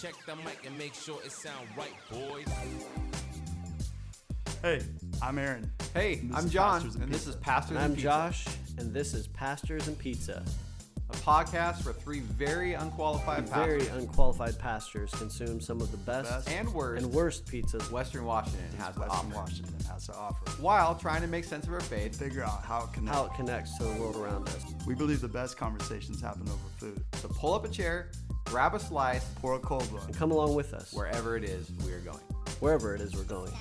Check the mic and make sure it sound right, boys. Hey, I'm Aaron. Hey, I'm John, and this is Pastors and I'm Pizza. Josh, and this is Pastors and Pizza. A podcast where three very unqualified pastors Very unqualified pastors consume some of the best and worst pizzas Western Washington has to Western offer, Washington has to offer. while trying to make sense of our faith. Figure out how it connects. how it connects to the world around us. We believe the best conversations happen over food. So pull up a chair, grab a slice, Pour a cold one. And come along with us, wherever it is we are going. wherever it is we're going.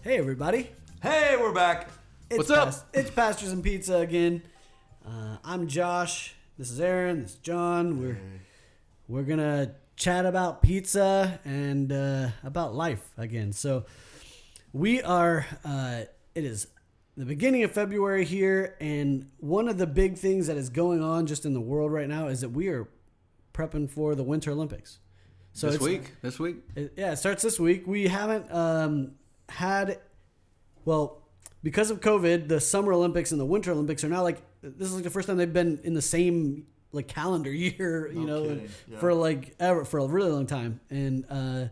Hey everybody, Hey, we're back. What's up? It's Pastors and Pizza again. I'm Josh. This is Aaron. This is John. We're gonna chat about pizza and about life again. So we are. It is the beginning of February here, and one of the big things that is going on just in the world right now is that we are prepping for the Winter Olympics. So This it's- week. it starts this week. We haven't because of COVID, the Summer Olympics and the Winter Olympics are now this is like the first time they've been in the same like calendar year, kidding. Yeah. for a really long time. And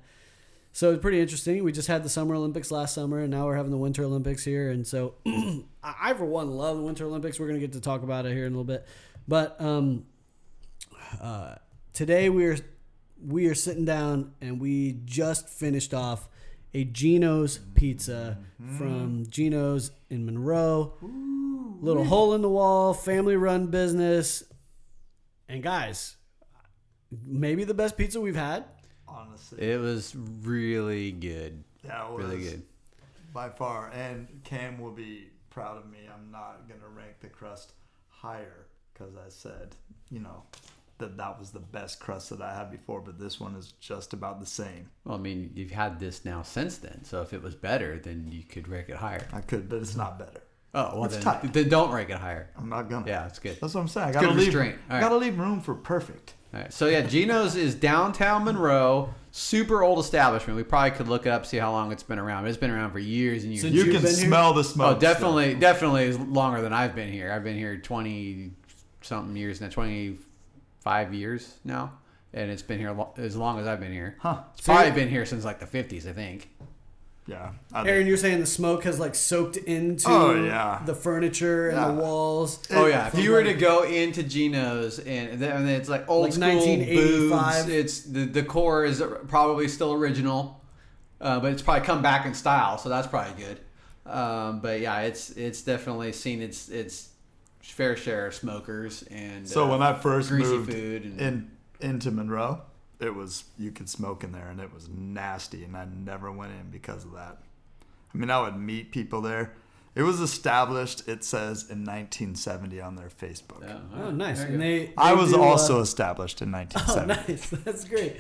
so it's pretty interesting. We just had the Summer Olympics last summer, and now we're having the Winter Olympics here. And so I for one love the Winter Olympics. We're gonna get to talk about it here in a little bit, but today we are sitting down and we just finished off a Geno's pizza from Geno's in Monroe. Little hole in the wall, family run business. And guys, maybe the best pizza we've had. Honestly, It was really good. that was Really good. by far. And Cam will be proud of me. I'm not gonna rank the crust higher because I said, that was the best crust that I had before. But this one is just about the same. Well, I mean, you've had this now since then, so if it was better, then you could rank it higher. I could, but it's not better. Oh, well, It's tight. then don't rank it higher. I'm not gonna. Yeah, it's good. That's what I'm saying. I good gotta leave. restraint. All right. Gotta leave room for perfect. All right. So yeah, Geno's is downtown Monroe, super old establishment. We probably could look it up, see how long it's been around. It's been around for years and years. Since You you've can been here? smell the smoke. Oh, definitely is longer than I've been here. I've been here 20 something years now, 25 years now, and it's been here as long as I've been here. Huh. It's probably been here since like the 50s, I think. Yeah. Aaron, you're saying the smoke has like soaked into the furniture and the walls. Oh yeah, if you were to go into Geno's and then it's like old Like school 1985. booths, it's the decor is probably still original, but it's probably come back in style, so that's probably good. But yeah, it's definitely seen its fair share of smokers and So when I first greasy moved food and into Monroe, you could smoke in there, and it was nasty, and I never went in because of that. I mean, I would meet people there. It was established, it says, in 1970 on their Facebook. Oh, nice. There you And go. I was do, also established in Oh, 1970. nice. That's great.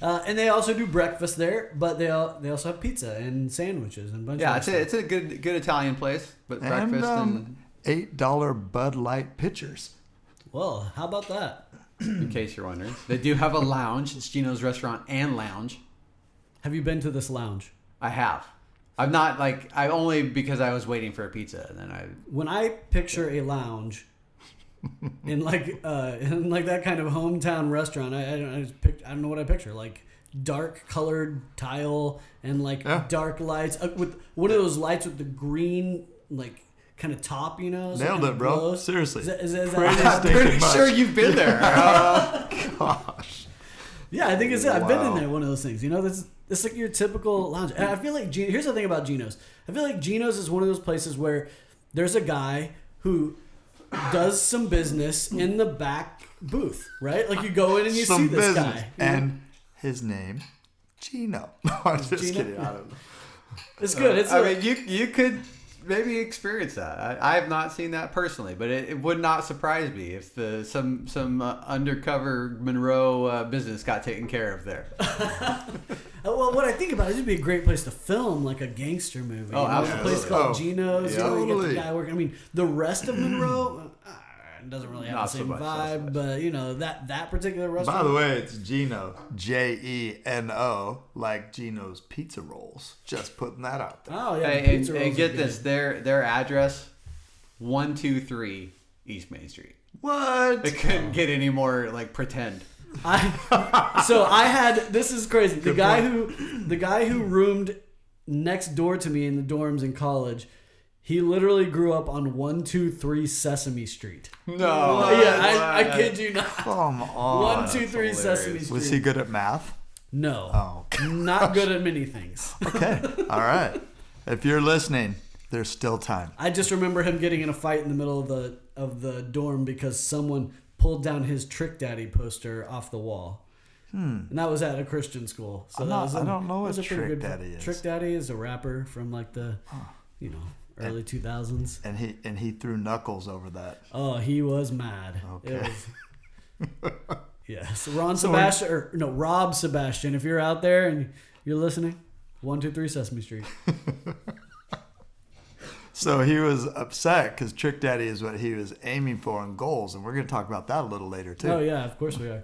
And they also do breakfast there, but they also have pizza and sandwiches and a bunch yeah, of it's a good Italian place, but breakfast and $8 Bud Light pitchers. Well, how about that? in case you're wondering, they do have a lounge. It's Geno's restaurant and lounge. Have you been to this lounge? I have. I'm not I only because I was waiting for a pizza and then When I picture a lounge in like that kind of hometown restaurant, I don't know what I picture. Like dark colored tile and dark lights with one of those lights with the green kind of top, so Nailed kind it, of bro. glows. Seriously. Is that Pretty how- stinking pretty much. sure you've been there. Gosh. Yeah, I think it's it. I've been in Wow. there. One of those things. This it's like your typical lounge. And I feel like here's the thing about Geno's. I feel like Geno's is one of those places where there's a guy who does some business in the back booth, right? Like you go in and you see this guy, And his name, Jeno. No, I'm just Jeno? kidding. I don't know. It's good. It's I mean, you could maybe experience that. I have not seen that personally, but it would not surprise me if some undercover Monroe business got taken care of there. well, what I think about it would be a great place to film like a gangster movie. Oh, A absolutely. place called Oh, Geno's. yeah. You get the Totally. guy working. I mean, the rest of Monroe doesn't really have Not the so same much, not so vibe, much. but that particular restaurant. By the way, it's Jeno. Jeno, like Geno's pizza rolls. Just putting that out there. Oh yeah, the and pizza rolls get are this, good. their address, 123 East Main Street. What? It couldn't get any more like pretend. This is crazy. The guy who roomed next door to me in the dorms in college, he literally grew up on 123 Sesame Street. No. Yeah, I kid you not. Come on. 123 Sesame Street. Was he good at math? No. Oh. Not good at many things. Okay. All right. If you're listening, there's still time. I just remember him getting in a fight in the middle of the dorm because someone pulled down his Trick Daddy poster off the wall. And that was at a Christian school. So I don't know what Trick Daddy is. Trick Daddy is a rapper from like the, early 2000s. And he threw knuckles over that. Oh, he was mad. Okay. Yes. Rob Sebastian, if you're out there and you're listening, 123 Sesame Street. So he was upset because Trick Daddy is what he was aiming for in goals, and we're going to talk about that a little later too. Oh yeah, of course we are.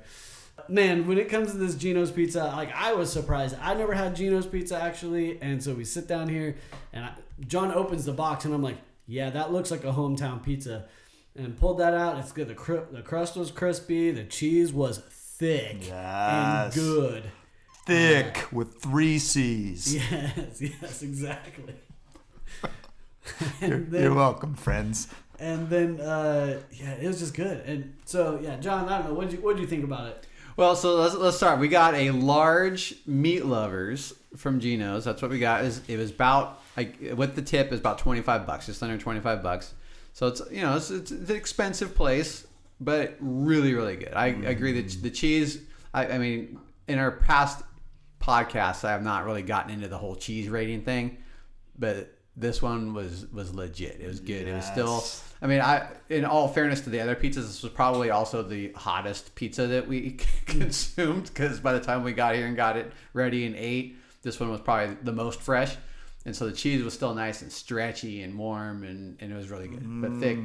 Man, when it comes to this Geno's Pizza, like I was surprised. I never had Geno's Pizza actually, and so we sit down here, and John opens the box, and I'm like, yeah, that looks like a hometown pizza, and pulled that out. It's good. The crust was crispy. The cheese was thick and good. Thick with 3 C's. Yes, exactly. You're welcome, friends. And then, it was just good. And so, John, I don't know, what did you think about it? Well, so let's start. We got a large meat lovers from Geno's. That's what we got. It was about with the tip is about $25, just under $25. So it's an expensive place, but really really good. I agree that the cheese. I mean, in our past podcasts, I have not really gotten into the whole cheese rating thing, but this one was legit. It was good. Yes. It was still. I mean, in all fairness to the other pizzas, this was probably also the hottest pizza that we consumed because by the time we got here and got it ready and ate, this one was probably the most fresh. And so the cheese was still nice and stretchy and warm, and it was really good, but thick.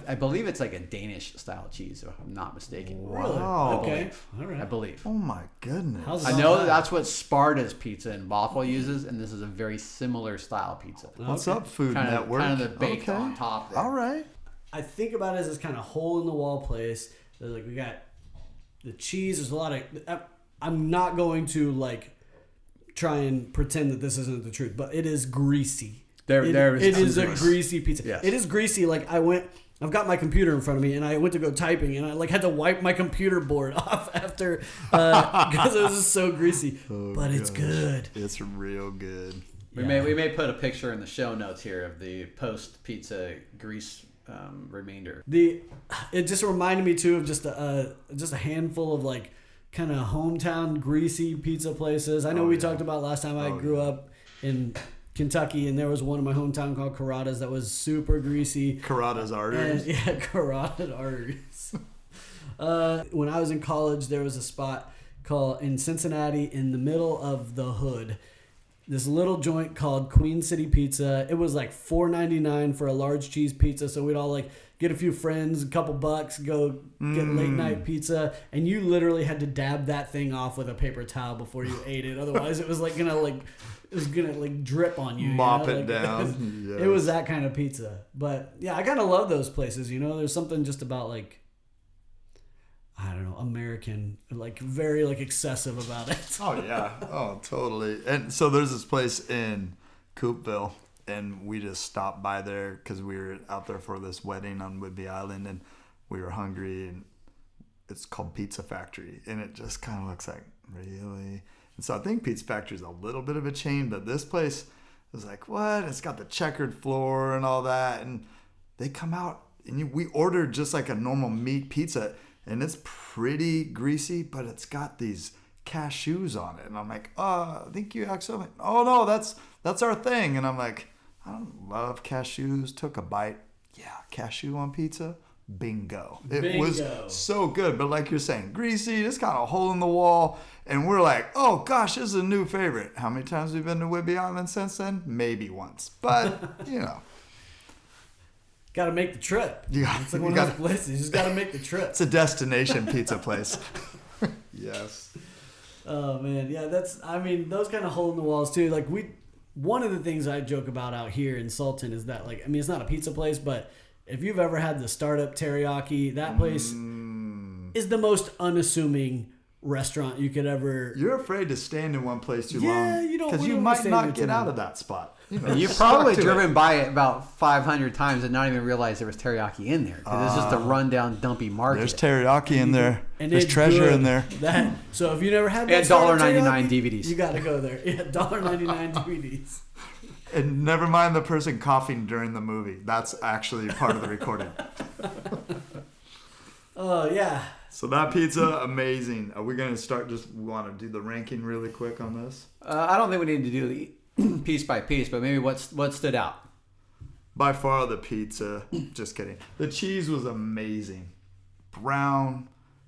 I believe it's like a Danish style cheese, if I'm not mistaken. Wow. Okay. All right. I believe. Oh my goodness. I know that's what Sparta's Pizza in Bothell uses, and this is a very similar style pizza. What's up, Food Network? Kind of the baked on top there. All right. I think about it as this kind of hole in the wall place. Like we got the cheese. There's a lot of. I'm not going to try and pretend that this isn't the truth, but it is greasy. It is a greasy pizza. Yes. It is greasy. I've got my computer in front of me, and I went to go typing, and I had to wipe my computer board off after because it was just so greasy. But it's good. It's real good. We may put a picture in the show notes here of the post pizza grease remainder. It just reminded me too of just a handful of kind of hometown greasy pizza places. I know we talked about last time I grew up in Kentucky, and there was one in my hometown called Carrada's that was super greasy. Carrada's Arteries. Carrada's Arteries. When I was in college, there was a spot in Cincinnati in the middle of the hood. This little joint called Queen City Pizza. It was like $4.99 for a large cheese pizza. So we'd all get a few friends, a couple bucks, go get late night pizza, and you literally had to dab that thing off with a paper towel before you ate it. Otherwise, it was gonna drip on you. Mop it down. It was that kind of pizza. But yeah, I kind of love those places. There's something just about I don't know, American, very excessive about it. Oh yeah. Oh, totally. And so there's this place in Coopville, and we just stopped by there because we were out there for this wedding on Whidbey Island, and we were hungry, and it's called Pizza Factory, and it just kind of looks like, really? And so I think Pizza Factory is a little bit of a chain, but this place was like, what? It's got the checkered floor and all that, and they come out, and we ordered just like a normal meat pizza, and it's pretty greasy, but it's got these cashews on it. And I'm like, I think you actually, oh no, that's our thing. And I'm like, I don't love cashews. Took a bite. Yeah, cashew on pizza. Bingo. It was so good. But like you're saying, greasy, just got a hole in the wall. And we're like, oh gosh, this is a new favorite. How many times have we been to Whidbey Island since then? Maybe once. But, Got to make the trip. It's like one of those places. You just got to make the trip. It's a destination pizza place. Yes. Oh man, yeah. Those kind of hole in the walls too. One of the things I joke about out here in Sultan is that it's not a pizza place, but if you've ever had the startup teriyaki, that place is the most unassuming restaurant you could ever. You're afraid to stand in one place too long. Yeah, you don't. Because we you don't might stay not there get too out long. of that spot. You know, You've stuck probably to driven it. by it about 500 times and not even realized there was teriyaki in there. 'Cause it's just a rundown, dumpy market. There's teriyaki in there. And There's it's treasure good. in there. So if you never had that And startup $1.99 teriyaki, DVDs. you got to go there. Yeah, $1.99 DVDs. And never mind the person coughing during the movie. That's actually part of the recording. Oh yeah. So that pizza, amazing. Are we going to start? Just want to do the ranking really quick on this? I don't think we need to do the piece by piece, but maybe what stood out. By far the pizza. Just kidding. The cheese was amazing. Brown,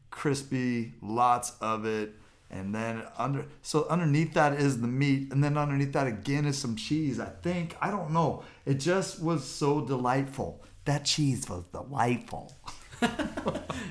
crispy, lots of it. And then underneath that is the meat. And then underneath that again is some cheese, I think. I don't know. It just was so delightful. That cheese was delightful.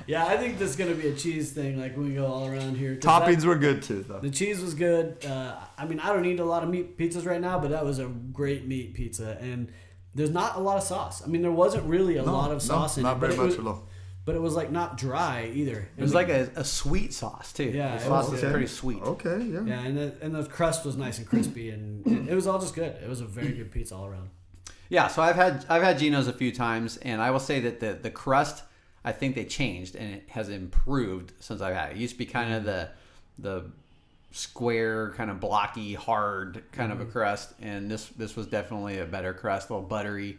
Yeah, I think this is gonna be a cheese thing. Like when we go all around here. 'Cause Toppings were good too, though. The cheese was good. I mean, I don't eat a lot of meat pizzas right now, but that was a great meat pizza. And there's not a lot of sauce. I mean, there wasn't really a lot of sauce in it. Not very much at all. But it was like not dry either. It was like a sweet sauce too. Yeah, the it sauce was was pretty sweet. Okay, yeah. Yeah, and the crust was nice and crispy, and it was all just good. It was a very good pizza all around. Yeah, so I've had Geno's a few times, and I will say that the crust, I think they changed and it has improved since I've had it. It used to be kind of the square, kind of blocky, hard kind of a crust, and this was definitely a better crust, a little buttery.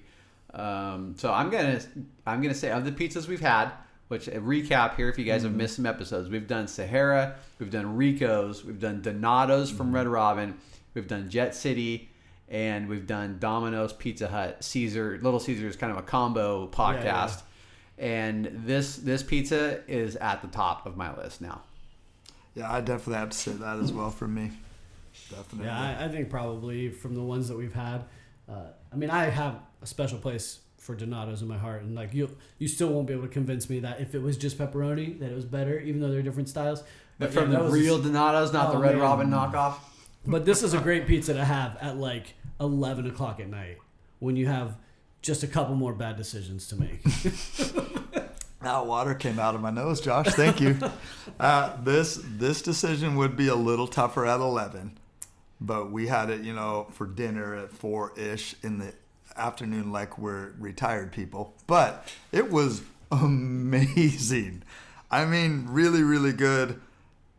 So I'm gonna say of the pizzas we've had, which a recap here, if you guys have missed some episodes, we've done Sahara, we've done Rico's, we've done Donato's from Red Robin, we've done Jet City, and we've done Domino's, Pizza Hut, Little Caesars, kind of a combo podcast. And this pizza is at the top of my list now. Yeah, I definitely have to say that as well for me. Definitely. Yeah, I think probably from the ones that we've had. I mean, I have a special place for Donato's in my heart, and like you still won't be able to convince me that if it was just pepperoni that it was better, even though they're different styles. But From yeah, the that was- real Donato's, not the Red man. Robin knockoff. But this is a great pizza to have at like 11 o'clock at night when you have just a couple more bad decisions to make. That water came out of my nose, Josh. Thank you. This decision would be a little tougher at 11, but we had it, for dinner at 4-ish in the afternoon, like we're retired people. But it was amazing. I mean, really, really good.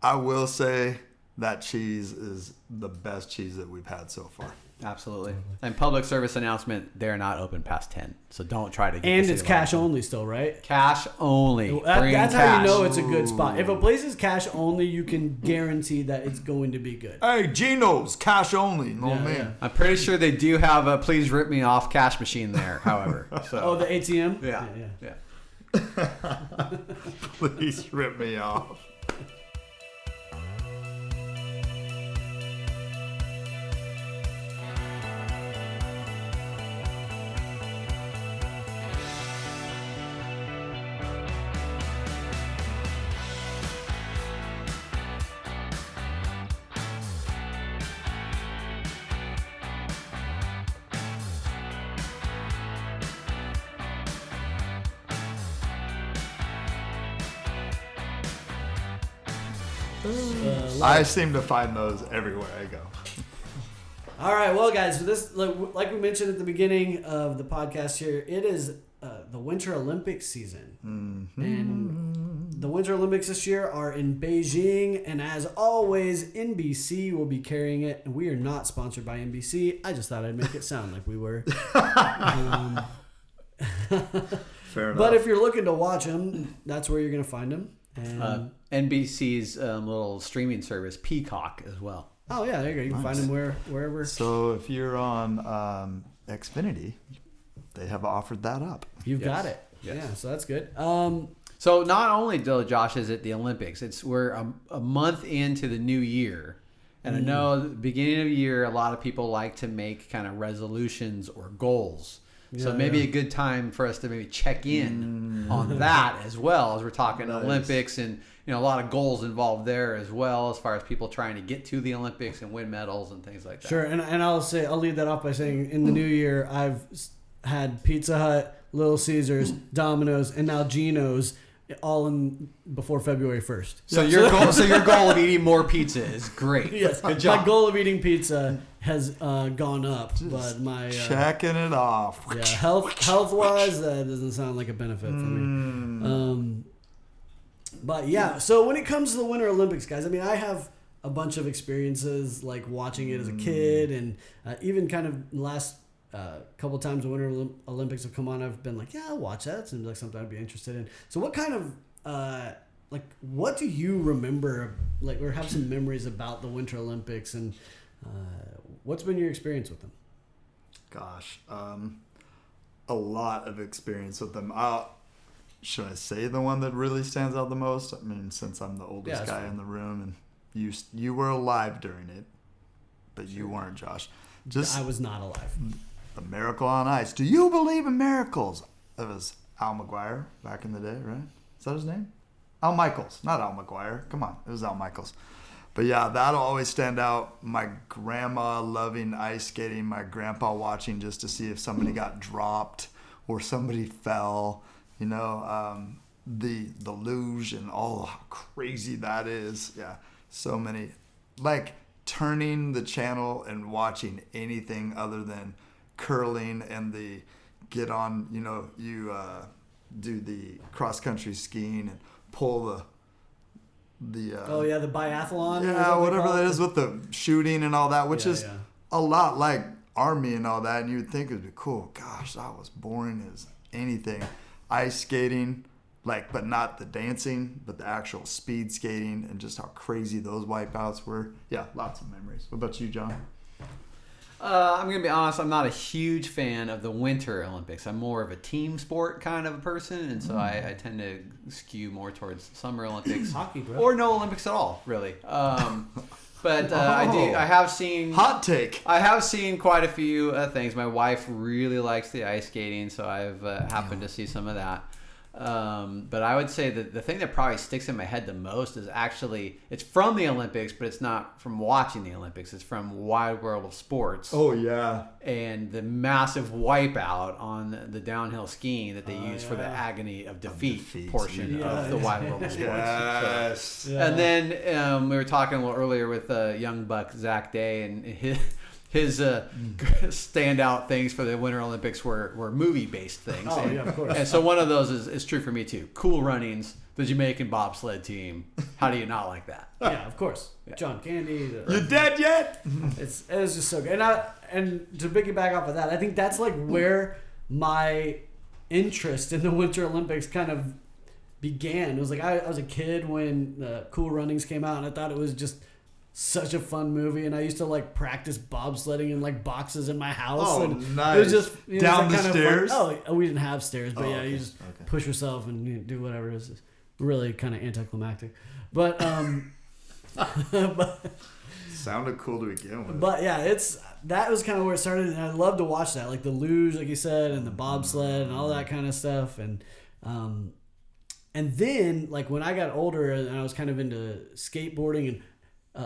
I will say that cheese is the best cheese that we've had so far. Absolutely. And public service announcement, they're not open past 10. So don't try to get And the it's city cash license. only still, right? Cash only. Bring That's cash. how you know it's a good spot. If a place is cash only, you can guarantee that it's going to be good. Hey, Geno's, cash only. No, Yeah, man. yeah. I'm pretty sure they do have a please rip me off cash machine there, however. So. Oh, the ATM? Yeah. Please rip me off. I seem to find those everywhere I go. All right, well, guys, so this like we mentioned at the beginning of the podcast here, it is the Winter Olympics season, and the Winter Olympics this year are in Beijing, and as always, NBC will be carrying it, and we are not sponsored by NBC. I just thought I'd make it sound like we were. Fair enough. But if you're looking to watch them, that's where you're going to find them. And, NBC's little streaming service, Peacock, as well. oh yeah, there you go. You can find them wherever. So if you're on Xfinity, they have offered that up. You've got it. Yes. Yeah, so that's good. So not only, though, Josh, is it the Olympics, we're a month into the new year. And I know at the beginning of the year, a lot of people like to make kind of resolutions or goals. So maybe a good time for us to maybe check in on that as well, as we're talking Olympics, and a lot of goals involved there as well, as far as people trying to get to the Olympics and win medals and things like that. Sure, and I'll lead that off by saying in the new year, I've had Pizza Hut, Little Caesars, Domino's, and now Geno's all in before February 1st. So your goal of eating more pizza is great. Yes, Good job. my goal of eating pizza has gone up, but my checking it off. yeah, health wise, that doesn't sound like a benefit for me. But yeah, so when it comes to the Winter Olympics, guys, I mean, I have a bunch of experiences like watching it as a kid, and even kind of last couple times the Winter Olympics have come on, I've been like, yeah, I'll watch that. It seems like something I'd be interested in. So what kind of what do you remember, like, or have some memories about the Winter Olympics, and what's been your experience with them? Gosh, a lot of experience with them. Should I say the one that really stands out the most? I mean, since I'm the oldest guy in the room, and you were alive during it, but you weren't, Josh. I was not alive. A Miracle on Ice. Do you believe in miracles? That was Al McGuire back in the day, right? Is that his name? Al Michaels, not Al McGuire. Come on, it was Al Michaels. But yeah, that'll always stand out. My grandma loving ice skating, my grandpa watching just to see if somebody got dropped or somebody fell. You know, the luge and all how crazy that is. Yeah, so many. Like turning the channel and watching anything other than curling and the get on, you do the cross country skiing and pull the the biathlon. Yeah, whatever that is with the shooting and all that, which is a lot like Army and all that, and you would think it'd be cool. Gosh, that was boring as anything. Ice skating, but not the dancing, but the actual speed skating and just how crazy those wipeouts were. Yeah, lots of memories. What about you, John? I'm going to be honest, I'm not a huge fan of the Winter Olympics. I'm more of a team sport kind of a person, and so I tend to skew more towards Summer Olympics. Hockey, bro. Or no Olympics at all, really. But I have seen... Hot take. I have seen quite a few things. My wife really likes the ice skating, so I've happened to see some of that. But I would say that the thing that probably sticks in my head the most is actually, it's from the Olympics, but it's not from watching the Olympics. It's from Wide World of Sports. Oh, yeah. And the massive wipeout on the downhill skiing that they use for the agony of defeat portion of the Wide World of Sports. Yes. So, and then we were talking a little earlier with young buck Zach Day, and his standout things for the Winter Olympics were movie-based things. Oh, yeah, of course. And so one of those is true for me, too. Cool Runnings, the Jamaican bobsled team. How do you not like that? Yeah, of course. Yeah. John Candy. You dead yet? It was just so good. And to piggyback off of that, I think that's like where my interest in the Winter Olympics kind of began. It was like I was a kid when Cool Runnings came out, and I thought it was just such a fun movie, and I used to practice bobsledding in boxes in my house. Oh, and nice! It was just down the stairs. We didn't have stairs, but okay. You just push yourself and do whatever. It was really kind of anticlimactic, but sounded cool to begin with. But yeah, that was kind of where it started, and I love to watch that, like the luge, like you said, and the bobsled and all that kind of stuff, and then when I got older and I was kind of into skateboarding and.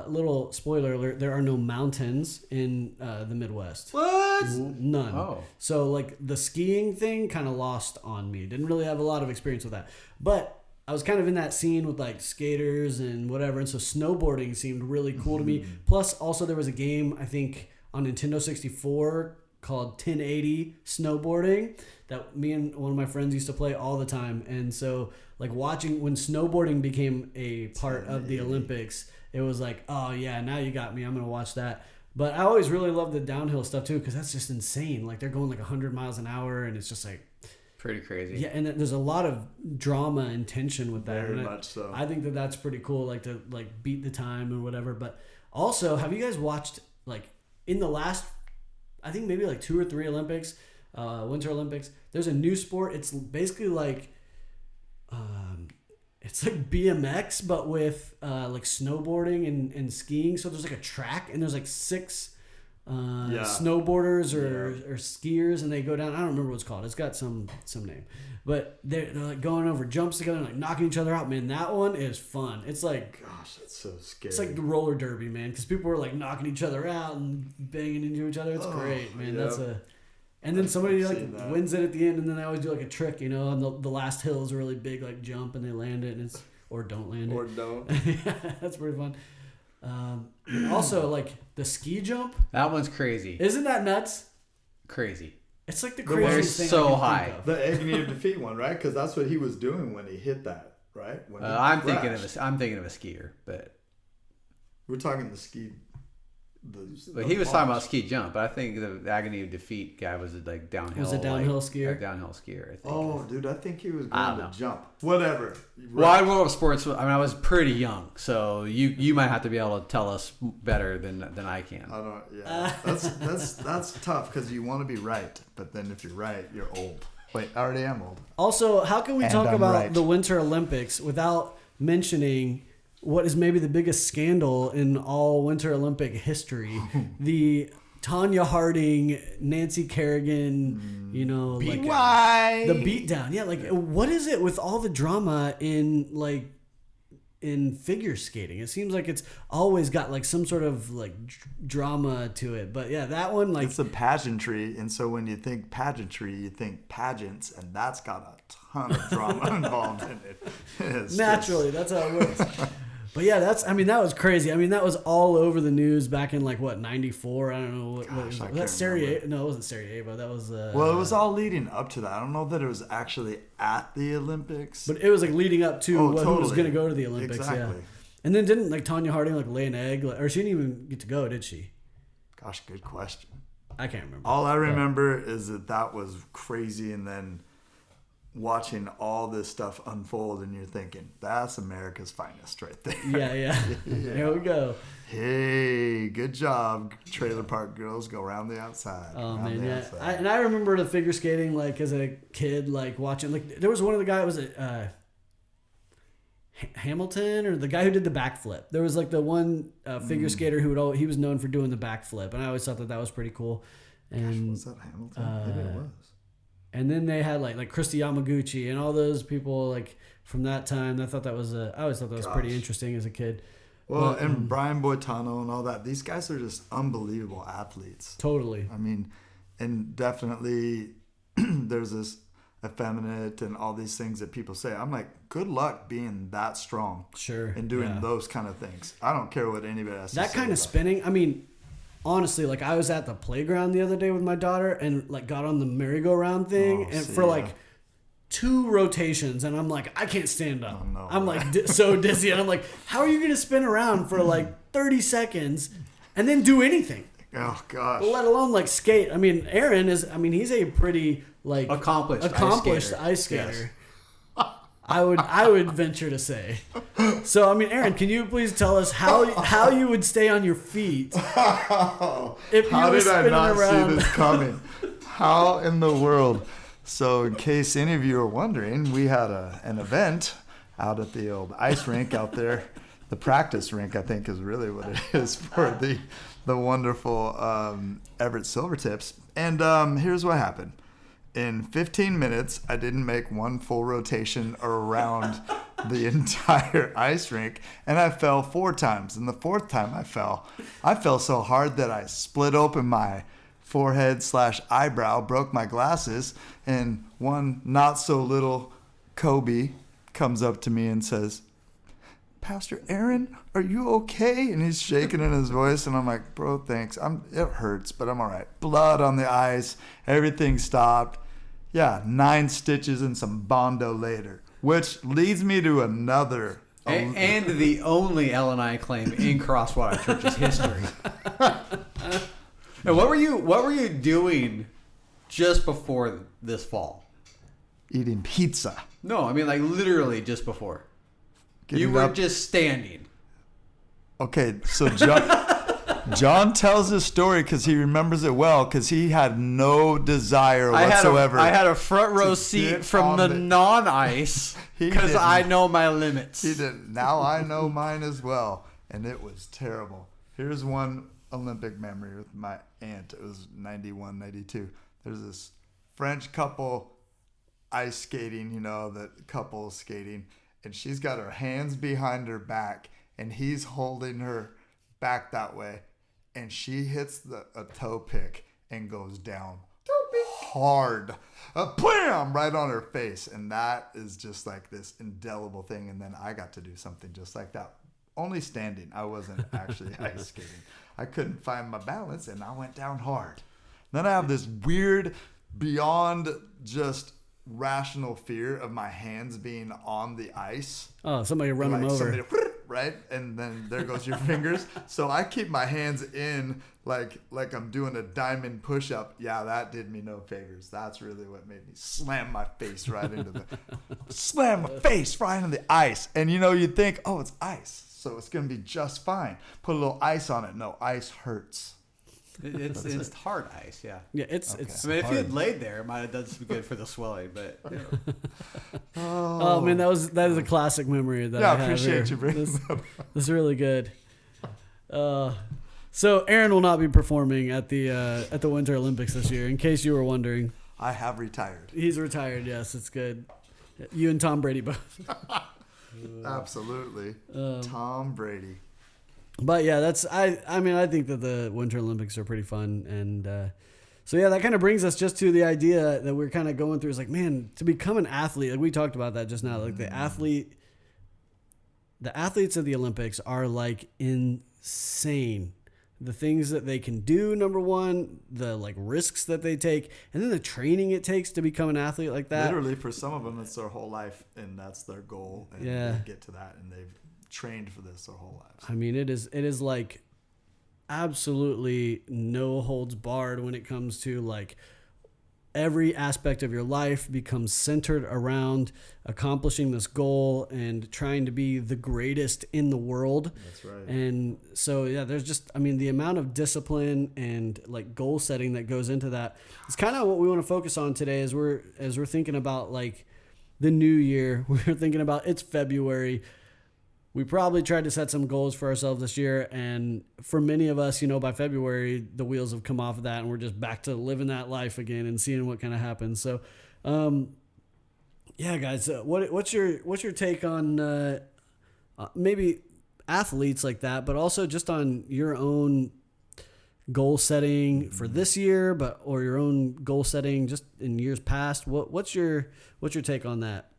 Little spoiler alert, there are no mountains in the Midwest. What? None. Oh. So the skiing thing kind of lost on me. Didn't really have a lot of experience with that. But I was kind of in that scene with skaters and whatever. And so snowboarding seemed really cool to me. Plus also there was a game, I think, on Nintendo 64 called 1080 Snowboarding that me and one of my friends used to play all the time. And so watching when snowboarding became a part of the Olympics, it was oh yeah, now you got me. I'm going to watch that. But I always really love the downhill stuff too, because that's just insane. They're going 100 miles an hour, and it's just pretty crazy. Yeah, and there's a lot of drama and tension with that. Very much so. I think that's pretty cool, to beat the time and whatever. But also, have you guys watched in the last, I think maybe 2 or 3 Olympics, Winter Olympics, there's a new sport. It's basically it's like BMX, but with snowboarding and skiing. So there's a track, and there's 6 snowboarders or skiers, and they go down. I don't remember what it's called. It's got some name, but they're going over jumps together and knocking each other out. Man, that one is fun. It's gosh, that's so scary. It's like the roller derby, man, because people are knocking each other out and banging into each other. It's great, man. Yep. And then somebody I've like seen that. wins it at the end, and then they always do like a trick, you know, and the last hill is a really big like jump, and they land it, and it's or don't land it. Or don't. That's pretty fun. Also, like the ski jump, That one's crazy. isn't that nuts? Crazy. It's like the The one- craziest thing. so I can high. Think of. The agony of defeat one, right? Because that's what he was doing when he hit that, right? When he I'm thinking crashed. of a skier, but We're talking the ski. he was talking about ski jump. But I think the agony of defeat guy was like downhill. Was a downhill like, skier? A downhill skier, I think. Oh, dude, I think he was I going don't to jump. Whatever. Wide world of sports. I mean, I was pretty young, so you might have to be able to tell us better than I can. I don't. Yeah, that's tough because you want to be right, but then if you're right, you're old. Wait, I already am old. Also, how can we And talk I'm about right. the Winter Olympics without mentioning what is maybe the biggest scandal in all Winter Olympic history? The Tanya Harding, Nancy Kerrigan, you know, like Why? the beatdown. Yeah, like what is it with all the drama in figure skating? It seems like it's always got like some sort of like drama to it. But yeah, that one like It's a pageantry, and so when you think pageantry, you think pageants, and that's got a ton of drama involved in it. It's naturally, that's how it works. But yeah, that was crazy. I mean, that was all over the news back in like what, 94? I don't know what Gosh, was I that. can't Was that Sarajevo? No, it wasn't Sarajevo. That was well, it was all leading up to that. I don't know that it was actually at the Olympics. but it was like leading up to who was totally. going to go to the Olympics. Exactly. Yeah. And then didn't like Tanya Harding like lay an egg, or she didn't even get to go, did she? Gosh, good question. I can't remember. All I remember is that was crazy, and then watching all this stuff unfold, and you're thinking, that's America's finest right there. Yeah. Here we go. Hey, good job, trailer park girls. Go around the outside. Oh around man, the yeah. outside. I remember the figure skating like as a kid, like watching. Like there was one of the guys was it Hamilton or the guy who did the backflip. There was like the one figure skater who he was known for doing the backflip, and I always thought that was pretty cool. And Was that Hamilton? Maybe it was. and then they had like Christy Yamaguchi and all those people like from that time. I always thought that was pretty Gosh. interesting as a kid. Well, But, and Brian Boitano and all that. These guys are just unbelievable athletes. Totally. I mean, and definitely there's this effeminate and all these things that people say. I'm like, good luck being that strong Sure. and doing yeah. those kind of things. I don't care what anybody else That kind of spinning. I mean, honestly, like I was at the playground the other day with my daughter and like got on the merry-go-round thing and for like 2 rotations, and I'm like, I can't stand up. Oh, no, I'm right. like so dizzy, and I'm like, how are you gonna spin around for like 30 seconds and then do anything? Oh gosh. Let alone like skate. I mean, Aaron is. I mean, he's a pretty like Accomplished ice skater. I would venture to say. So I mean, Aaron, can you please tell us how you would stay on your feet if you How were did I spinning not around? see this coming? How in the world? So in case any of you are wondering, we had an event out at the old ice rink out there. The practice rink, I think, is really what it is for the wonderful Everett Silvertips. And here's what happened. In 15 minutes, I didn't make one full rotation around the entire ice rink, and I fell 4 times. And the 4th time I fell so hard that I split open my forehead/eyebrow, broke my glasses, and one not so little Kobe comes up to me and says, "Pastor Aaron, are you okay?" And he's shaking in his voice, and I'm like, "Bro, thanks. It hurts, but I'm all right." Blood on the ice, everything stopped. Yeah, 9 stitches and some Bondo later, which leads me to another. and the only L&I claim in Crosswater Church's history. And what were you doing just before this fall? Eating pizza. No, I mean like literally just before. Getting You were up- just standing. Okay, so John tells this story because he remembers it well because he had no desire whatsoever. I had a front row to seat get from on the the- non-ice He because didn't. I know my limits. He didn't. Now I know mine as well, and it was terrible. Here's one Olympic memory with my aunt. It was 91, 92. There's this French couple ice skating, the couple skating, and she's got her hands behind her back, and he's holding her back that way, and she hits a toe pick and goes down. hard. Bam! Right on her face. And that is just like this indelible thing. And then I got to do something just like that. Only standing. I wasn't actually ice skating. I couldn't find my balance and I went down hard. Then I have this weird, beyond just rational fear of my hands being on the ice. Oh, somebody run them over. Somebody, right? And then there goes your fingers. So I keep my hands in like I'm doing a diamond push-up. Yeah, that did me no favors. That's really what made me slam my face right into the ice. And you'd think, oh, it's ice, so it's gonna be just fine. Put a little ice on it. No, ice hurts. It's hard ice, yeah. Yeah, it's. I mean, if you had laid there, it might have done some good for the swelling, but. Oh man, that is a classic memory that I have. I appreciate here. you bringing this. that up. This is really good. So Aaron will not be performing at the Winter Olympics this year. In case you were wondering, I have retired. He's retired. Yes, it's good. You and Tom Brady both. Absolutely, Tom Brady. But yeah, I mean, I think that the Winter Olympics are pretty fun. And so, yeah, that kind of brings us just to the idea that we're kind of going through is like, man, to become an athlete, like we talked about that just now, like the athletes of the Olympics are like insane. The things that they can do, number one, the like risks that they take, and then the training it takes to become an athlete like that. Literally, for some of them, it's their whole life, and that's their goal. And they get to that, and they've trained for this their whole lives. I mean, it is like absolutely no holds barred when it comes to like every aspect of your life becomes centered around accomplishing this goal and trying to be the greatest in the world. That's right. And so, yeah, there's just, I mean, the amount of discipline and like goal setting that goes into that. It's kind of what we want to focus on today as we're thinking about like the new year. We're thinking about it's February. We probably tried to set some goals for ourselves this year, and for many of us, by February, the wheels have come off of that, and we're just back to living that life again and seeing what kind of happens. So, yeah, guys, what's your take on maybe athletes like that, but also just on your own goal setting for this year, or your own goal setting just in years past? What's your take on that?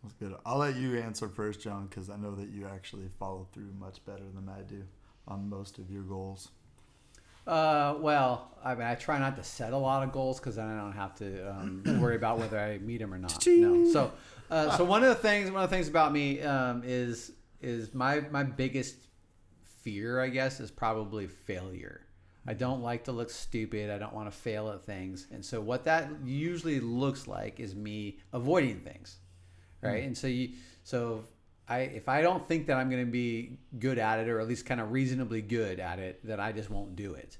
That's good. I'll let you answer first, John, because I know that you actually follow through much better than I do on most of your goals. Well, I mean, I try not to set a lot of goals because then I don't have to worry about whether I meet them or not. No. So one of the things about me is my biggest fear, I guess, is probably failure. I don't like to look stupid. I don't want to fail at things, and so what that usually looks like is me avoiding things. Right. And so if I don't think that I'm going to be good at it, or at least kind of reasonably good at it, then I just won't do it.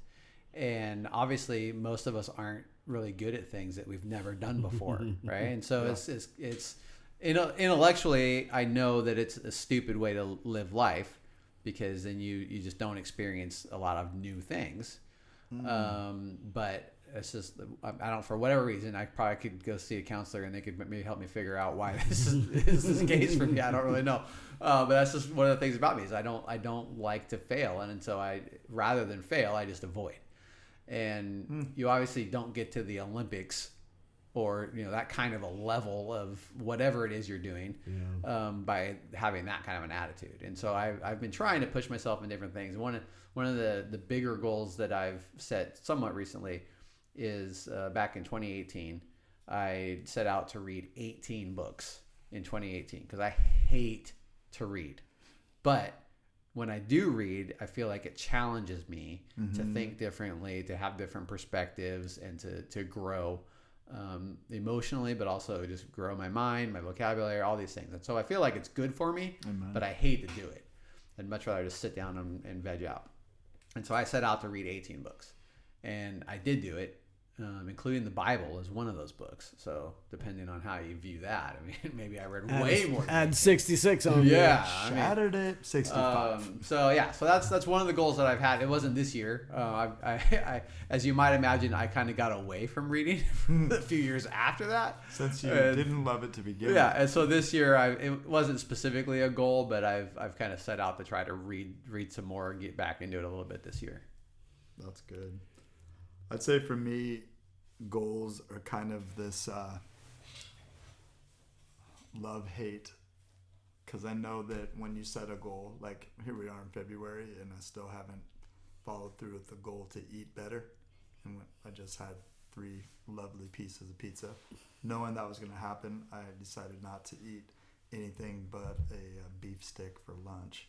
And obviously most of us aren't really good at things that we've never done before. Right. And so it's intellectually, I know that it's a stupid way to live life, because then you just don't experience a lot of new things. But it's just, I don't, for whatever reason, I probably could go see a counselor and they could maybe help me figure out why this is the case for me. I don't really know. But that's just one of the things about me is I don't like to fail. And so rather than fail, I just avoid. And you obviously don't get to the Olympics or, that kind of a level of whatever it is you're doing by having that kind of an attitude. And so I've been trying to push myself in different things. One of the bigger goals that I've set somewhat recently is back in 2018, I set out to read 18 books in 2018 because I hate to read. But when I do read, I feel like it challenges me to think differently, to have different perspectives, and to grow emotionally, but also just grow my mind, my vocabulary, all these things. And so I feel like it's good for me, but I hate to do it. I'd much rather just sit down and veg out. And so I set out to read 18 books. And I did do it, including the Bible is one of those books. So depending on how you view that, I mean, maybe I read way more. Add 66 on. Yeah, shattered it 65. So that's one of the goals that I've had. It wasn't this year. I as you might imagine, I kind of got away from reading a few years after that. Since you didn't love it to begin with. Yeah, and so this year it wasn't specifically a goal, but I've kind of set out to try to read some more and get back into it a little bit this year. That's good. I'd say for me, goals are kind of this love-hate, because I know that when you set a goal, like here we are in February, and I still haven't followed through with the goal to eat better. And I just had 3 lovely pieces of pizza. Knowing that was going to happen, I decided not to eat anything but a beef stick for lunch.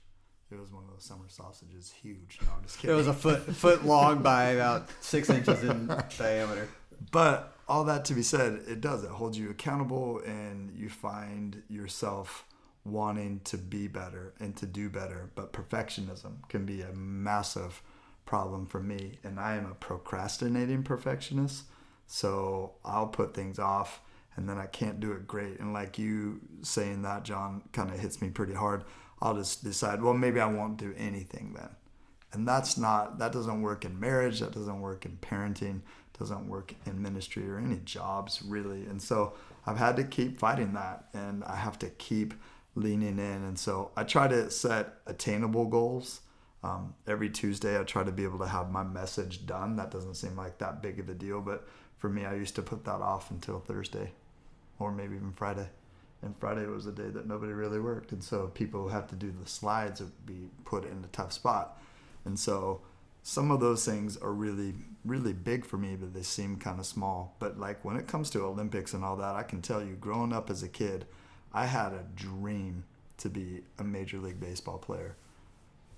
It was one of those summer sausages, huge. No, I'm just It kidding. was a foot long by about 6 inches in diameter. But all that to be said, it does. It holds you accountable, and you find yourself wanting to be better and to do better. But perfectionism can be a massive problem for me, and I am a procrastinating perfectionist. So I'll put things off, and then I can't do it great. And like you saying that, John, kind of hits me pretty hard. I'll just decide, well, maybe I won't do anything then. And that doesn't work in marriage. That doesn't work in parenting. Doesn't work in ministry or any jobs really. And so I've had to keep fighting that, and I have to keep leaning in. And so I try to set attainable goals. Every Tuesday I try to be able to have my message done. That doesn't seem like that big of a deal, but for me, I used to put that off until Thursday or maybe even Friday. And Friday was a day that nobody really worked. And so people who have to do the slides would be put in a tough spot. And so some of those things are really, really big for me, but they seem kind of small. But like when it comes to Olympics and all that, I can tell you, growing up as a kid, I had a dream to be a Major League Baseball player.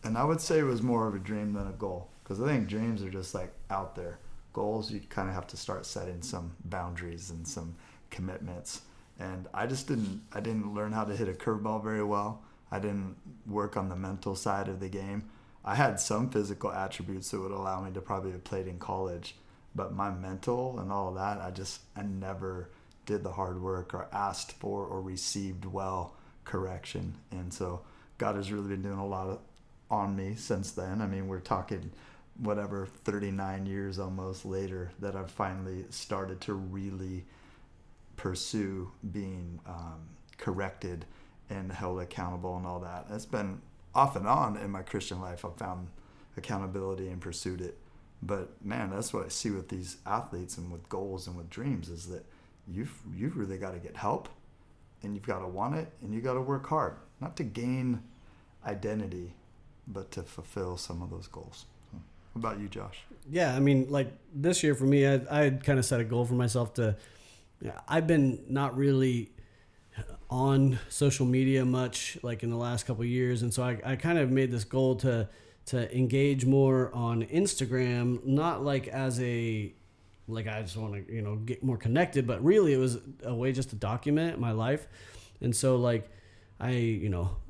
And I would say it was more of a dream than a goal, because I think dreams are just like out there. Goals, you kind of have to start setting some boundaries and some commitments. And I didn't learn how to hit a curveball very well. I didn't work on the mental side of the game. I had some physical attributes that would allow me to probably have played in college, but my mental and all of that, I never did the hard work or asked for or received well correction. And so God has really been doing a lot on me since then. I mean, we're talking 39 years almost later that I've finally started to really pursue being corrected and held accountable and all that. It's been off and on in my Christian life. I've found accountability and pursued it. But man, that's what I see with these athletes and with goals and with dreams, is that you've really got to get help, and you've got to want it, and you got to work hard, not to gain identity, but to fulfill some of those goals. So, what about you, Josh? Yeah, I mean, like this year for me, I had kind of set a goal for myself to, I've been not really on social media much like in the last couple of years. And so I kind of made this goal to engage more on Instagram, not like as a, like I just want to, get more connected, but really it was a way just to document my life. And so like, I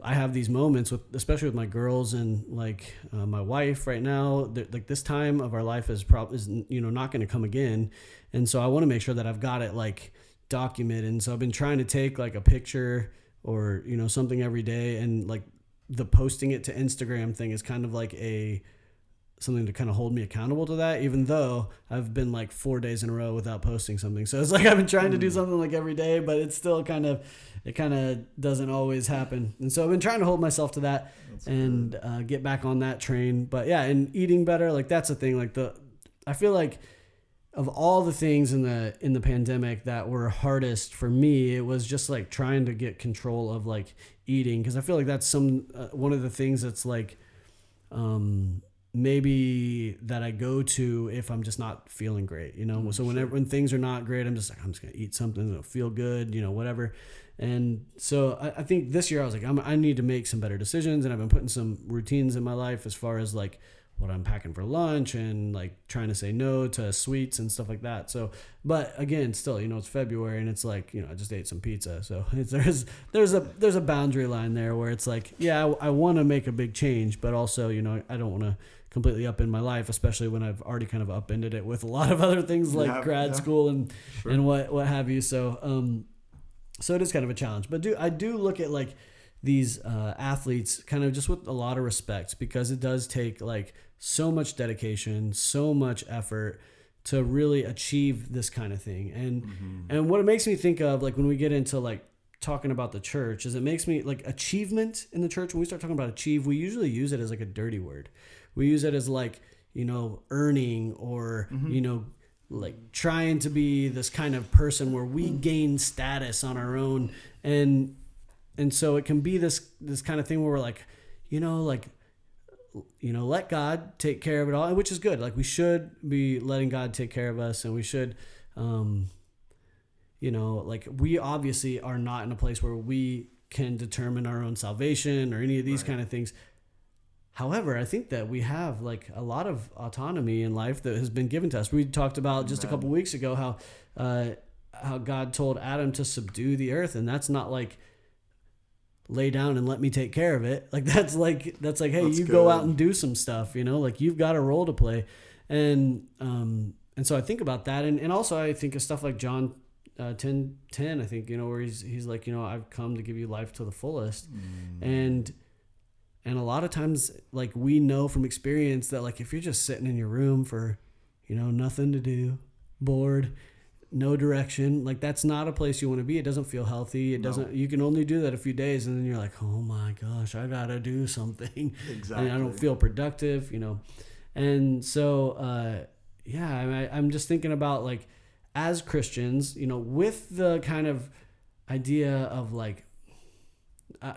have these moments with, especially with my girls and like my wife right now, like this time of our life is not going to come again. And so I want to make sure that I've got it like documented. And so I've been trying to take like a picture or, something every day, and like the posting it to Instagram thing is kind of like something to kind of hold me accountable to that, even though I've been like 4 days in a row without posting something. So it's like I've been trying to do something like every day, but it's still kind of doesn't always happen. And so I've been trying to hold myself to that. That's and get back on that train. But yeah, and eating better, like that's the thing. Like I feel like of all the things in the pandemic that were hardest for me, it was just like trying to get control of like eating. Cause I feel like that's one of the things that's like, maybe that I go to if I'm just not feeling great, So when things are not great, I'm just going to eat something that'll feel good, whatever. And so I think this year I was like, I need to make some better decisions. And I've been putting some routines in my life as far as like what I'm packing for lunch and like trying to say no to sweets and stuff like that. So, but again, still, it's February and it's like, I just ate some pizza. So there's a boundary line there where it's like, yeah, I want to make a big change, but also, I don't want to completely upend my life, especially when I've already kind of upended it with a lot of other things like grad school and what have you. So, so it is kind of a challenge, but I do look at like these athletes kind of just with a lot of respect, because it does take like so much dedication, so much effort to really achieve this kind of thing. And what it makes me think of, like when we get into like talking about the church, is it makes me like achievement in the church. When we start talking about achieve, we usually use it as like a dirty word. We use it as like, earning or, like trying to be this kind of person where we gain status on our own, and so it can be this kind of thing where we're like, let God take care of it all, which is good. Like we should be letting God take care of us, and we should, like we obviously are not in a place where we can determine our own salvation or any of these kind of things. However, I think that we have like a lot of autonomy in life that has been given to us. We talked about just a couple weeks ago how God told Adam to subdue the earth, and that's not like lay down and let me take care of it. Like that's like hey, that's you good. Go out and do some stuff. Like you've got a role to play, and so I think about that, and also I think of stuff like John 10:10. I think where he's like I've come to give you life to the fullest, and a lot of times, like we know from experience that like if you're just sitting in your room for, nothing to do, bored, no direction, like that's not a place you want to be. It doesn't feel healthy. It doesn't. You can only do that a few days, and then you're like, oh my gosh, I gotta do something. Exactly. And I don't feel productive, And so, I'm just thinking about like as Christians, with the kind of idea of like,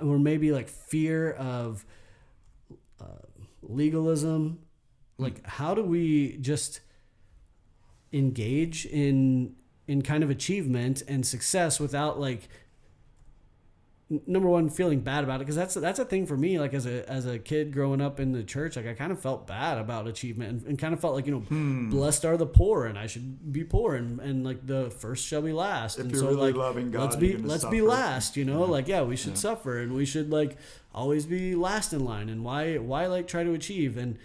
or maybe like fear of legalism, like how do we just engage in kind of achievement and success without like number one feeling bad about it, because that's a thing for me. Like as a kid growing up in the church, like I kind of felt bad about achievement and kind of felt like blessed are the poor and I should be poor and like the first shall be last. If and you're so really like loving God, let's be last. We should suffer and we should like always be last in line. And why like try to achieve? And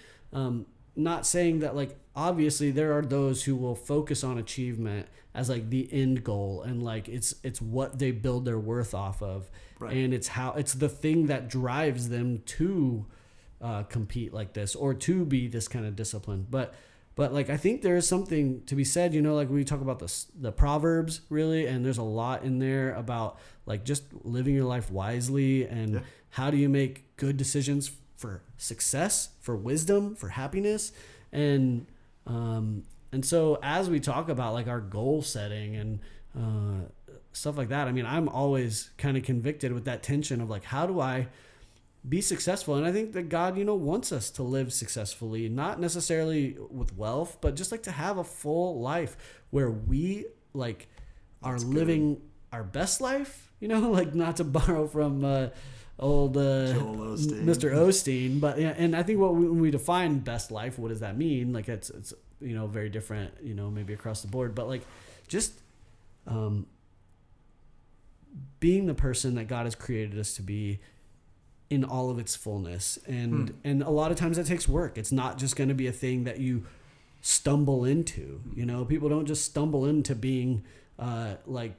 not saying that like obviously there are those who will focus on achievement as like the end goal and like it's what they build their worth off of. Right. And it's the thing that drives them to compete like this or to be this kind of discipline. But like I think there is something to be said, like we talk about the Proverbs really, and there's a lot in there about like just living your life wisely and how do you make good decisions for success, for wisdom, for happiness, and so as we talk about like our goal setting and stuff like that, I mean, I'm always kind of convicted with that tension of like, how do I be successful? And I think that God, wants us to live successfully, not necessarily with wealth, but just like to have a full life where we like are living our best life, like not to borrow from old Mr. Osteen, but and I think when we define best life, what does that mean? Like it's very different, maybe across the board, but like just being the person that God has created us to be in all of its fullness. And a lot of times that takes work. It's not just going to be a thing that you stumble into. People don't just stumble into being like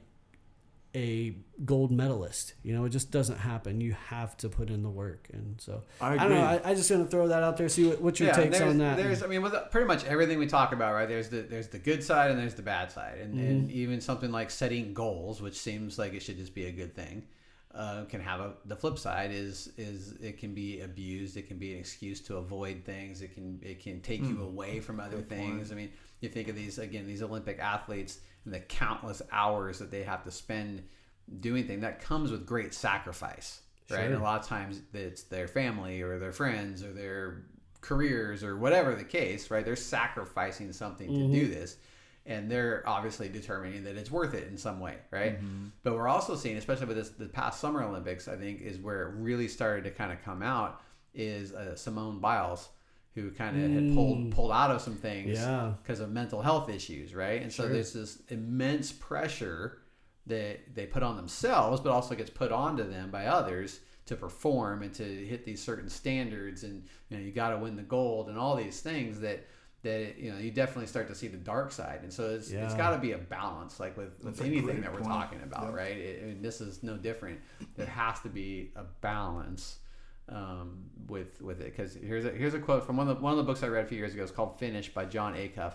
a gold medalist. It just doesn't happen. You have to put in the work. And so I don't know. I just going to throw that out there. See what your takes on that. With pretty much everything we talk about, right? There's the good side and there's the bad side, and even something like setting goals, which seems like it should just be a good thing, can have the flip side is it can be abused. It can be an excuse to avoid things. It can take you away from other things. I mean, you think of these Olympic athletes and the countless hours that they have to spend doing things that comes with great sacrifice, right? Sure. And a lot of times it's their family or their friends or their careers or whatever the case, right? They're sacrificing something to do this, and they're obviously determining that it's worth it in some way, right? But we're also seeing, especially with the past Summer Olympics, I think is where it really started to kind of come out is Simone Biles, who kind of had pulled out of some things because of mental health issues, right? And so there's this immense pressure that they put on themselves, but also gets put onto them by others to perform and to hit these certain standards, and you got to win the gold and all these things that you definitely start to see the dark side. And so it's got to be a balance, like with anything that we're talking about, right? This is no different. There has to be a balance with it, because here's a quote from one of the books I read a few years ago. It's called Finish by John Acuff,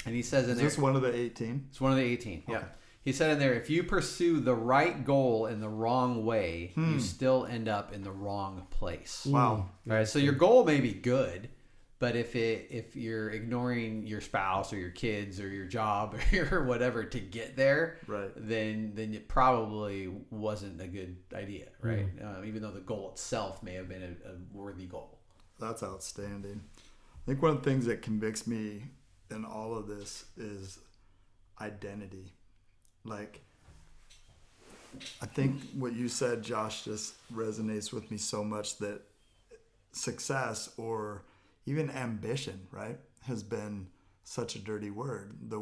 and he says in there, is this one of the 18? It's one of the 18. Okay. Yeah. He said in there, if you pursue the right goal in the wrong way, you still end up in the wrong place. Wow. Right. So your goal may be good, But if you're ignoring your spouse or your kids or your job or whatever to get there, Right. then it probably wasn't a good idea, right? Even though the goal itself may have been a worthy goal. That's outstanding. I think one of the things that convicts me in all of this is identity. Like, I think what you said, Josh, just resonates with me so much, that success or even ambition, right, has been such a dirty word. The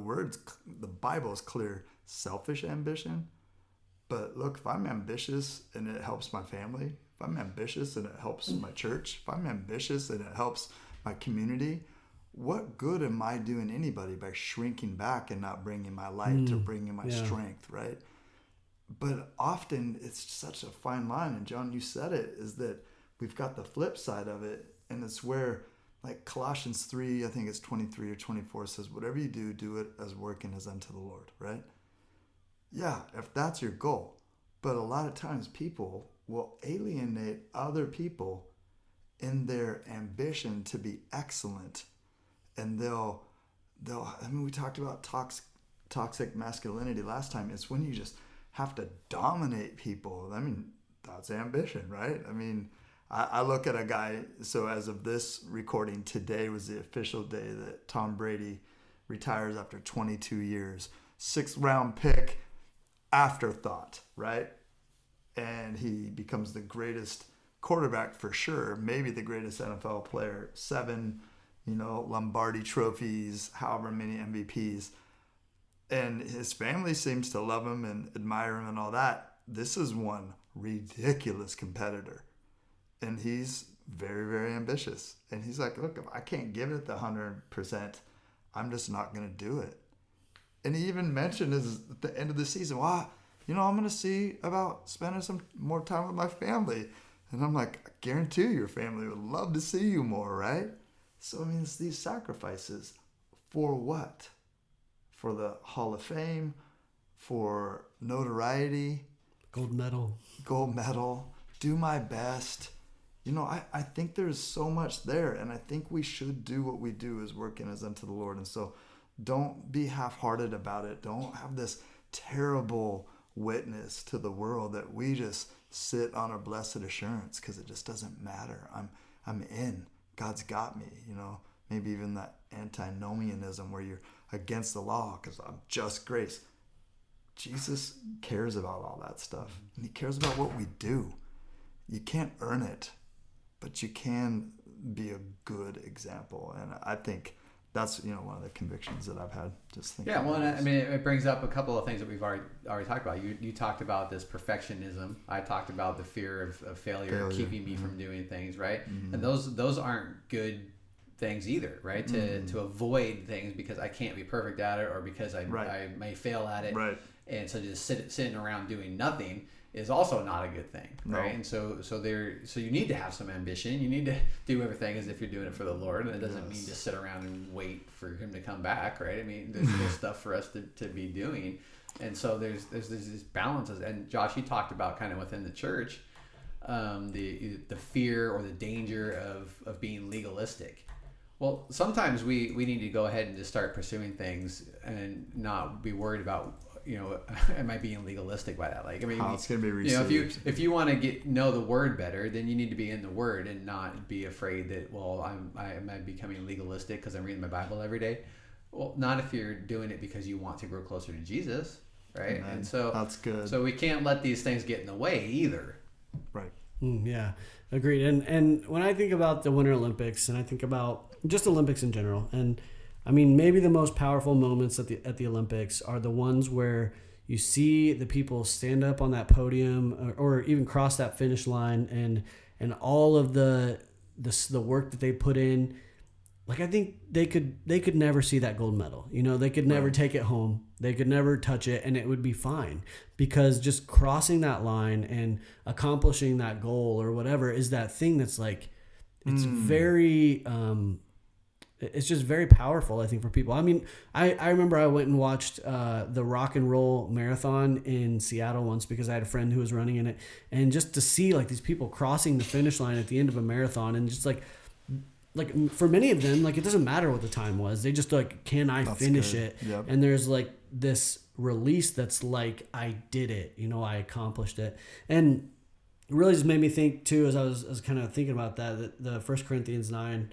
Bible is clear, selfish ambition. But look, if I'm ambitious and it helps my family, if I'm ambitious and it helps my church, if I'm ambitious and it helps my community, what good am I doing anybody by shrinking back and not bringing my light or bringing my strength, right? But often it's such a fine line, and John, you said it, is that we've got the flip side of it, and it's where, like Colossians 3, I think it's 23 or 24, says, whatever you do, do it as working as unto the Lord, right? Yeah, if that's your goal. But a lot of times people will alienate other people in their ambition to be excellent. And they'll we talked about toxic masculinity last time. It's when you just have to dominate people. I mean, that's ambition, right? I mean, I look at a guy, so as of this recording, today was the official day that Tom Brady retires after 22 years. 6th round pick, afterthought, right? And he becomes the greatest quarterback for sure, maybe the greatest NFL player. 7, Lombardi trophies, however many MVPs. And his family seems to love him and admire him and all that. This is one ridiculous competitor. And he's very, very ambitious. And he's like, look, if I can't give it the 100%, I'm just not going to do it. And he even mentioned at the end of the season, well, I'm going to see about spending some more time with my family. And I'm like, I guarantee your family would love to see you more, right? So, I mean, it's these sacrifices for what? For the Hall of Fame, for notoriety. Gold medal, do my best. I think there's so much there, and I think we should do what we do as working as unto the Lord. And so don't be half-hearted about it. Don't have this terrible witness to the world that we just sit on our blessed assurance because it just doesn't matter. I'm in. God's got me, maybe even that antinomianism where you're against the law because I'm just grace. Jesus cares about all that stuff, and he cares about what we do. You can't earn it, but you can be a good example. And I think that's, one of the convictions that I've had just thinking. Yeah, well, and I mean, it brings up a couple of things that we've already talked about. You talked about this perfectionism. I talked about the fear of failure keeping me from doing things, right? Mm-hmm. And those aren't good things either, right? To avoid things because I can't be perfect at it or because I may fail at it. Right. And so just sitting around doing nothing is also not a good thing, right? No. And so you need to have some ambition. You need to do everything as if you're doing it for the Lord, and it doesn't mean just sit around and wait for him to come back, right? I mean, there's stuff for us to be doing, and so there's these balances. And Josh, you talked about kind of within the church, the fear or the danger of being legalistic. Well, sometimes we need to go ahead and just start pursuing things and not be worried about, am I being legalistic by that? Like, I mean, it's going to be received. If you want to know the word better, then you need to be in the word and not be afraid that, am I becoming legalistic because I'm reading my Bible every day? Well, not if you're doing it because you want to grow closer to Jesus, right? Amen. And so that's good. So we can't let these things get in the way either. Right. Yeah, agreed. And when I think about the Winter Olympics, and I think about just Olympics in general, and I mean, maybe the most powerful moments at the Olympics are the ones where you see the people stand up on that podium or even cross that finish line, and all of the work that they put in. Like, I think they could never see that gold medal. They could never take it home. They could never touch it, and it would be fine, because just crossing that line and accomplishing that goal or whatever is that thing that's like, it's very it's just very powerful, I think, for people. I mean, I remember I went and watched the rock and roll marathon in Seattle once because I had a friend who was running in it, and just to see like these people crossing the finish line at the end of a marathon, and just like like for many of them, like it doesn't matter what the time was. They just like, can I finish good. it? Yep. And there's like this release that's like, I did it, I accomplished it. And it really just made me think too, as I was kind of thinking about that the 1 Corinthians 9,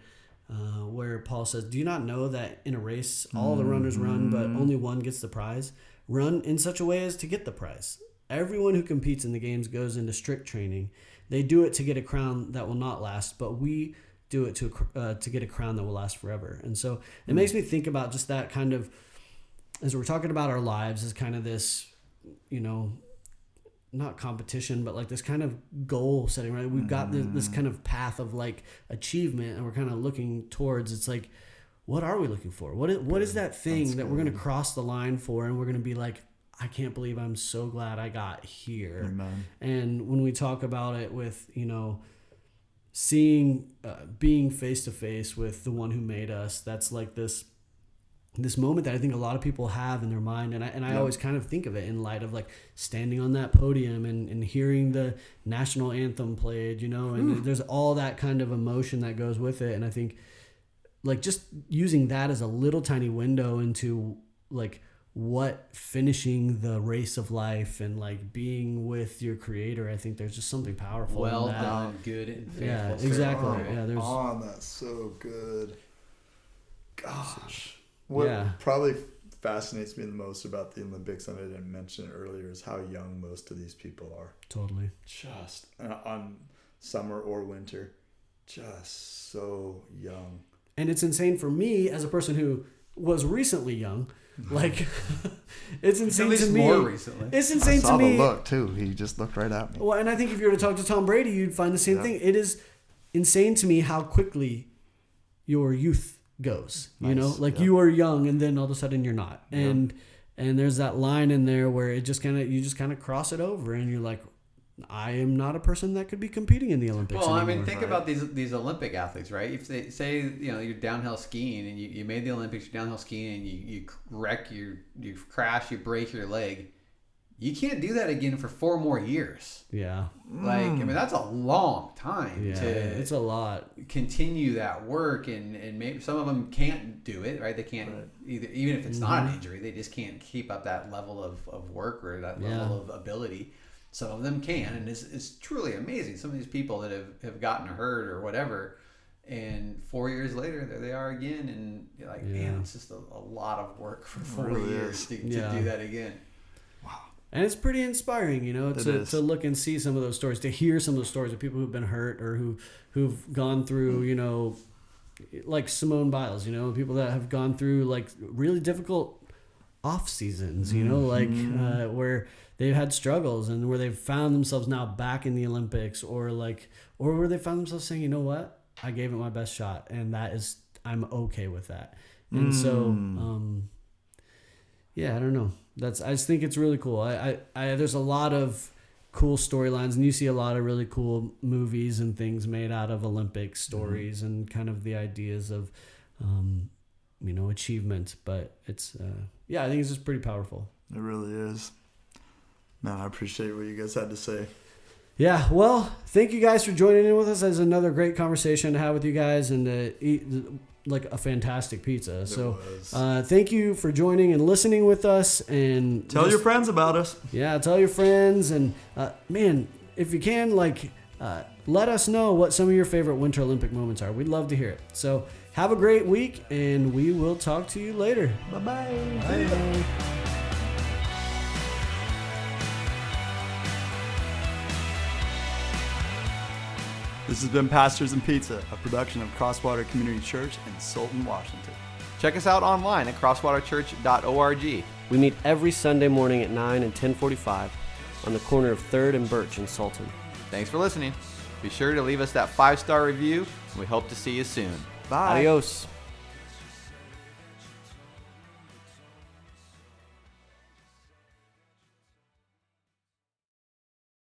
where Paul says, do you not know that in a race, all the runners run, but only one gets the prize? Run in such a way as to get the prize. Everyone who competes in the games goes into strict training. They do it to get a crown that will not last, but we do it to get a crown that will last forever. And so it makes me think about just that kind of, as we're talking about our lives, as kind of this, not competition, but like this kind of goal setting, right? We've got this kind of path of like achievement, and we're kind of looking towards, it's like, what are we looking for? What is that thing that we're going to cross the line for? And we're going to be like, I can't believe I'm so glad I got here. Amen. And when we talk about it with, seeing, being face to face with the one who made us, that's like this moment that I think a lot of people have in their mind. And I always kind of think of it in light of like standing on that podium and hearing the national anthem played, and there's all that kind of emotion that goes with it. And I think like just using that as a little tiny window into like what finishing the race of life and like being with your creator, I think there's just something powerful Well in that. done, good and faithful. Yeah, exactly. There's that's so good. Gosh. What probably fascinates me the most about the Olympics, and I didn't mention it earlier, is how young most of these people are. totally Just on summer or winter, just so young. And it's insane for me as a person who was recently young. Like, it's insane At least to me. more recently. It's insane to me. The look too. He just looked right at me. Well, and I think if you were to talk to Tom Brady, you'd find the same thing. It is insane to me how quickly your youth goes. You are young and then all of a sudden you're not. And there's that line in there where you just kind of cross it over and you're like, I am not a person that could be competing in the Olympics anymore. I mean, think about these Olympic athletes, right? If they say, you're downhill skiing and you made the Olympics, you're downhill skiing and you wreck, you crash, you break your leg, you can't do that again for 4 more years. Yeah. That's a long time it's a lot. Continue that work, and maybe some of them can't do it, right? They can't even if it's not an injury, they just can't keep up that level of work or that level of ability. Some of them can, and it's truly amazing. Some of these people that have gotten hurt or whatever, and 4 years later, there they are again, and you're like, man, it's just a lot of work for 4 years to do that again. Wow. And it's pretty inspiring, to look and see some of those stories, to hear some of those stories of people who've been hurt or who've gone through, like Simone Biles, people that have gone through like really difficult off seasons, where they've had struggles and where they've found themselves now back in the Olympics, or where they found themselves saying, you know what, I gave it my best shot, and I'm okay with that. And so, I don't know. I just think it's really cool. I there's a lot of cool storylines, and you see a lot of really cool movies and things made out of Olympic stories and kind of the ideas of, achievement. But it's, I think it's just pretty powerful. It really is. Man, I appreciate what you guys had to say. Yeah, well, thank you guys for joining in with us. It's another great conversation to have with you guys and to eat like a fantastic pizza. So thank you for joining and listening with us. And tell your friends about us. Yeah, tell your friends. And man, if you can, let us know what some of your favorite Winter Olympic moments are. We'd love to hear it. So have a great week, and we will talk to you later. Bye-bye. Bye. This has been Pastors and Pizza, a production of Crosswater Community Church in Sultan, Washington. Check us out online at crosswaterchurch.org. We meet every Sunday morning at 9 and 10:45 on the corner of 3rd and Birch in Sultan. Thanks for listening. Be sure to leave us that 5-star review, and we hope to see you soon. Bye. Adios.